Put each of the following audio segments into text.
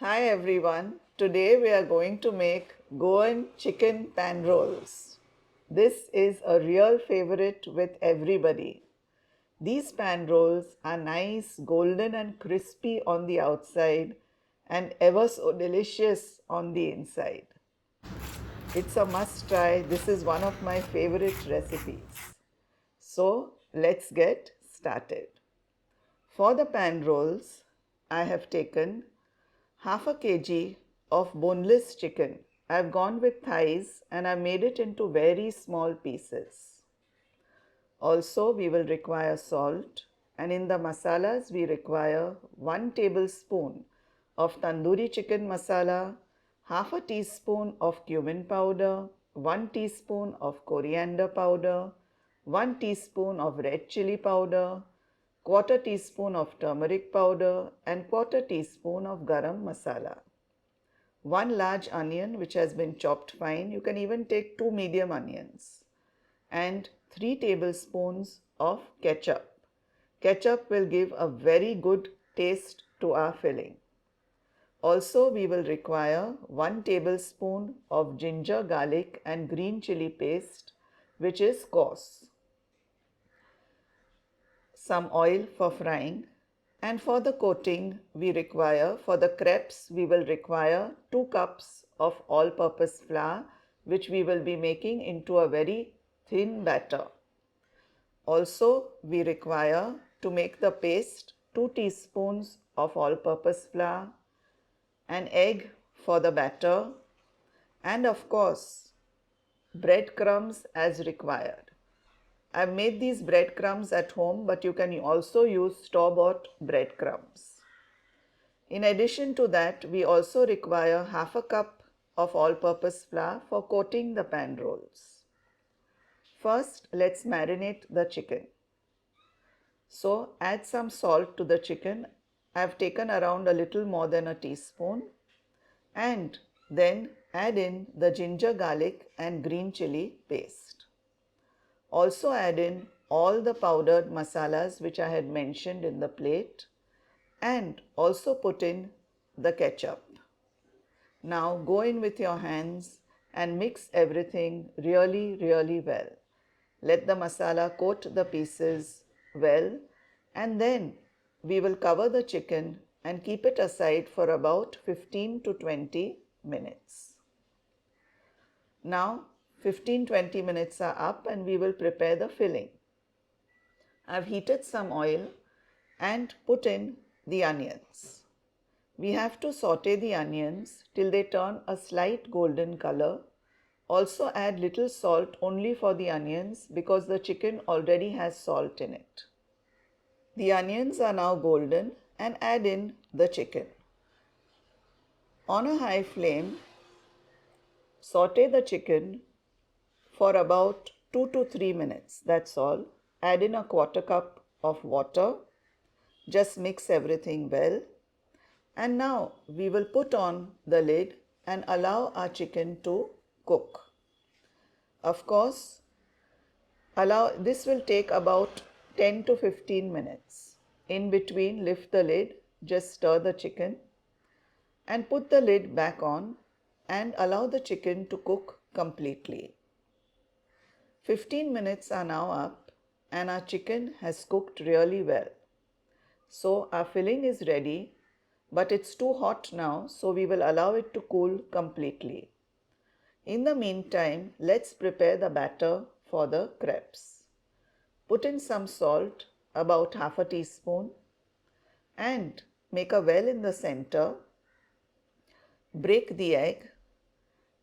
Hi everyone, today we are going to make Goan chicken pan rolls. This is a real favorite with everybody. These pan rolls are nice, golden and crispy on the outside and ever so delicious on the inside. It's a must try. This is one of my favorite recipes. So let's get started. For the pan rolls, I have taken half a kg of boneless chicken. I've gone with thighs and I've made it into very small pieces. Also, we will require salt, and in the masalas, we require 1 tablespoon of tandoori chicken masala, half a teaspoon of cumin powder, 1 teaspoon of coriander powder, 1 teaspoon of red chilli powder, quarter teaspoon of turmeric powder, and quarter teaspoon of garam masala. 1 large onion which has been chopped fine. You can even take 2 medium onions. And 3 tablespoons of ketchup. Ketchup will give a very good taste to our filling. Also, we will require 1 tablespoon of ginger, garlic and green chili paste, which is coarse. Some oil for frying, and for the coating we require, for the crepes we will require 2 cups of all-purpose flour, which we will be making into a very thin batter. Also, we require to make the paste 2 teaspoons of all-purpose flour, an egg for the batter, and of course breadcrumbs as required. I've made these breadcrumbs at home, but you can also use store-bought breadcrumbs. In addition to that, we also require half a cup of all-purpose flour for coating the pan rolls. First, let's marinate the chicken. So, add some salt to the chicken. I've taken around a little more than a teaspoon. And then add in the ginger, garlic and green chili paste. Also add in all the powdered masalas which I had mentioned in the plate, and also put in the ketchup. Now go in with your hands and mix everything really well. Let the masala coat the pieces well, and then we will cover the chicken and keep it aside for about 15 to 20 minutes. Now 15-20 minutes are up and we will prepare the filling. I've heated some oil and put in the onions. We have to saute the onions till they turn a slight golden color. Also add little salt only for the onions because the chicken already has salt in it. The onions are now golden and add in the chicken. On a high flame, saute the chicken for about 2 to 3 minutes, that's all. Add in a quarter cup of water. Just mix everything well. And now we will put on the lid and allow our chicken to cook. Of course, this will take about 10 to 15 minutes. In between, lift the lid, just stir the chicken and put the lid back on and allow the chicken to cook completely. 15 minutes are now up and our chicken has cooked really well. So our filling is ready, but it's too hot now, so we will allow it to cool completely. In the meantime, let's prepare the batter for the crepes. Put in some salt, about half a teaspoon, and make a well in the center. Break the egg,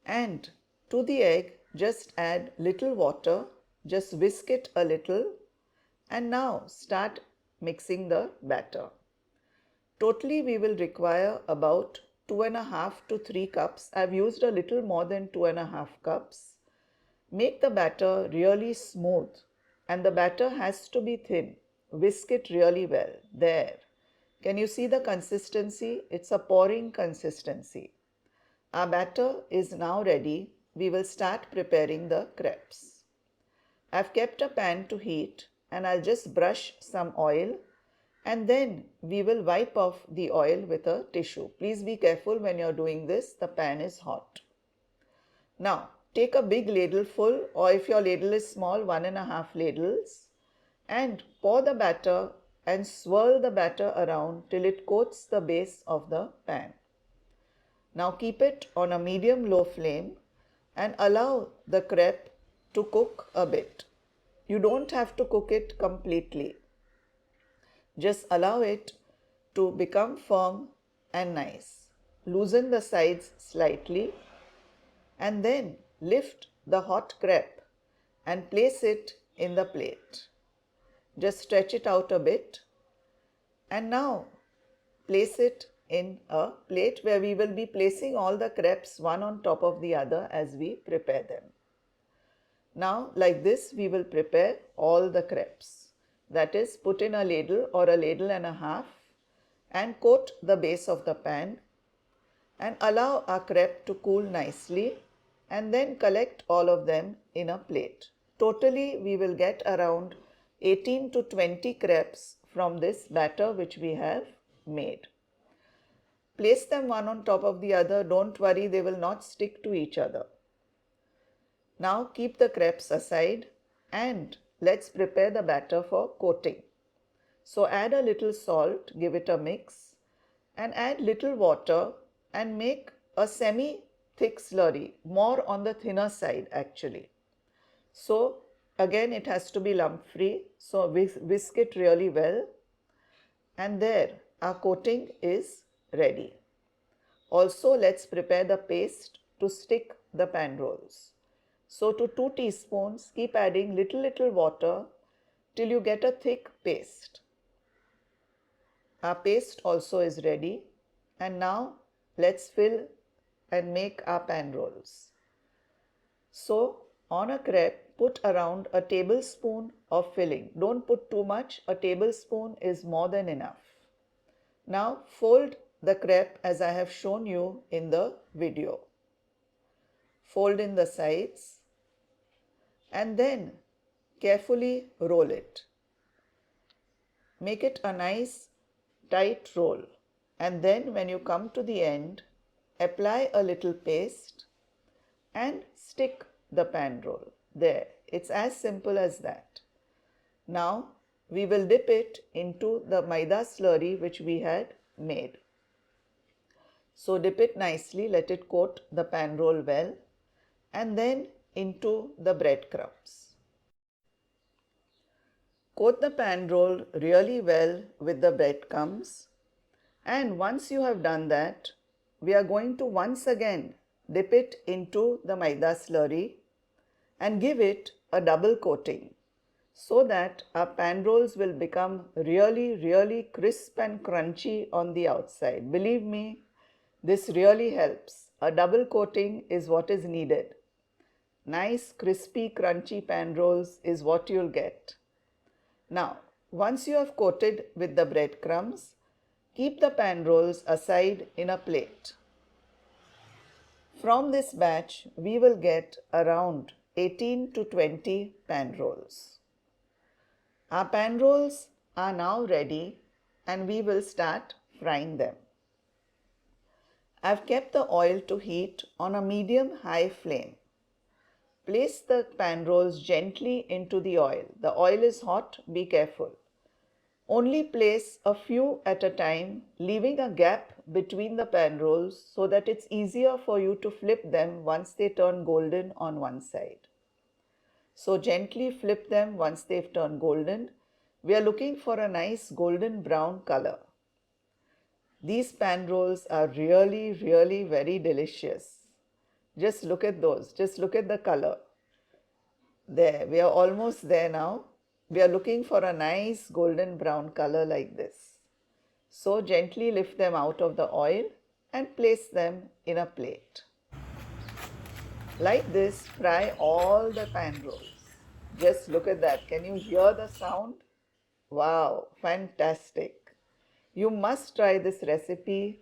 and to the egg just add little water, just whisk it a little, and now start mixing the batter. Totally we will require about 2.5 to 3 cups. I've used a little more than 2.5 cups. Make the batter really smooth and the batter has to be thin. Whisk it really well. There. Can you see the consistency? It's a pouring consistency. Our batter is now ready. We will start preparing the crepes. I've kept a pan to heat and I'll just brush some oil and then we will wipe off the oil with a tissue. Please be careful when you're doing this, the pan is hot. Now take a big ladle full, or if your ladle is small, 1.5 ladles, and pour the batter and swirl the batter around till it coats the base of the pan. Now keep it on a medium-low flame and allow the crepe to cook a bit. You don't have to cook it completely. Just allow it to become firm and nice. Loosen the sides slightly and then lift the hot crepe and place it in the plate. Just stretch it out a bit and now place it in a plate where we will be placing all the crepes one on top of the other as we prepare them. Now like this we will prepare all the crepes. That is, put in a ladle or a ladle and a half and coat the base of the pan and allow our crepe to cool nicely and then collect all of them in a plate. Totally we will get around 18 to 20 crepes from this batter which we have made. Place them one on top of the other. Don't worry, they will not stick to each other. Now keep the crepes aside and let's prepare the batter for coating. So add a little salt, give it a mix and add little water and make a semi-thick slurry, more on the thinner side actually. So again it has to be lump free, so whisk it really well and there our coating is ready. Also let's prepare the paste to stick the pan rolls. So to 2 teaspoons keep adding little water till you get a thick paste. Our paste also is ready and now let's fill and make our pan rolls. So on a crepe put around a tablespoon of filling. Don't put too much, a tablespoon is more than enough. Now fold the crepe as I have shown you in the video. Fold in the sides and then carefully roll it. Make it a nice tight roll and then when you come to the end, apply a little paste and stick the pan roll. There, it's as simple as that. Now we will dip it into the maida slurry which we had made. So dip it nicely, let it coat the pan roll well and then into the breadcrumbs. Coat the pan roll really well with the breadcrumbs and once you have done that, we are going to once again dip it into the maida slurry and give it a double coating so that our pan rolls will become really crisp and crunchy on the outside. Believe me, this really helps. A double coating is what is needed. Nice crispy crunchy pan rolls is what you'll get. Now, once you have coated with the breadcrumbs, keep the pan rolls aside in a plate. From this batch, we will get around 18 to 20 pan rolls. Our pan rolls are now ready and we will start frying them. I've kept the oil to heat on a medium-high flame. Place the pan rolls gently into the oil. The oil is hot, be careful. Only place a few at a time, leaving a gap between the pan rolls so that it's easier for you to flip them once they turn golden on one side. So gently flip them once they've turned golden. We are looking for a nice golden brown color. These pan rolls are really very delicious. Just look at those. Just look at the color. There, we are almost there now. We are looking for a nice golden brown color like this. So gently lift them out of the oil and place them in a plate. Like this, fry all the pan rolls. Just look at that. Can you hear the sound? Wow, fantastic. You must try this recipe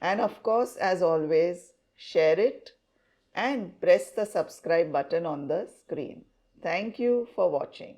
and of course, as always, share it and press the subscribe button on the screen. Thank you for watching.